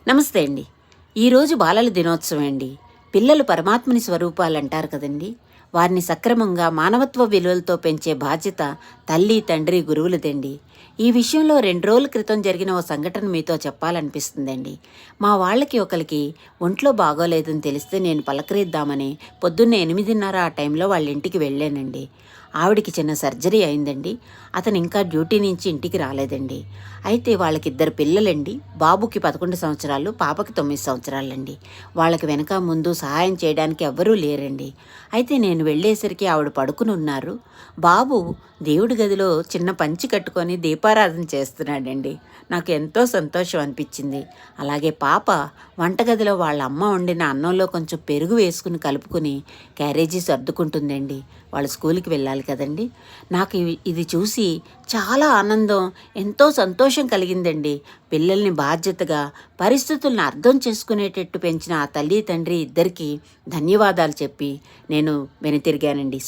నమస్తే అండి. ఈరోజు బాలల దినోత్సవం అండి. పిల్లలు పరమాత్మని స్వరూపాలు అంటారు కదండి. వారిని సక్రమంగా మానవత్వ విలువలతో పెంచే బాధ్యత తల్లి, తండ్రి, గురువులదండి. ఈ విషయంలో 2 రోజుల క్రితం జరిగిన ఓ సంఘటన మీతో చెప్పాలనిపిస్తుందండి. మా వాళ్ళకి ఒకరికి ఒంట్లో బాగోలేదని తెలిస్తే నేను పలకరిద్దామని పొద్దున్నే 8:30 ఆ టైంలో వాళ్ళ ఇంటికి వెళ్ళానండి. ఆవిడికి చిన్న సర్జరీ అయిందండి. అతను ఇంకా డ్యూటీ నుంచి ఇంటికి రాలేదండి. అయితే వాళ్ళకిద్దరు పిల్లలండి. బాబుకి 11 సంవత్సరాలు, పాపకి 9 సంవత్సరాలండి. వాళ్ళకి వెనక ముందు సహాయం చేయడానికి ఎవ్వరూ లేరండి. అయితే నేను వెళ్ళేసరికి ఆవిడ పడుకుని ఉన్నారు. బాబు దేవుడి గదిలో చిన్న పంచి కట్టుకొని దీపారాధన చేస్తున్నాడండి. నాకు ఎంతో సంతోషం అనిపించింది. అలాగే పాప వంటగదిలో వాళ్ళ అమ్మ వండిన అన్నంలో కొంచెం పెరుగు వేసుకుని కలుపుకొని క్యారేజీ సర్దుకుంటుందండి. వాళ్ళు స్కూల్కి వెళ్ళాలి కదండి. నాకు ఇది చూసి చాలా ఆనందం, ఎంతో సంతోషం కలిగిందండి. పిల్లల్ని బాధ్యతగా, పరిస్థితులను అర్థం చేసుకునేటట్టు పెంచిన ఆ తల్లి, తండ్రి ఇద్దరికీ ధన్యవాదాలు చెప్పి నేను వెనుతిరిగానండి.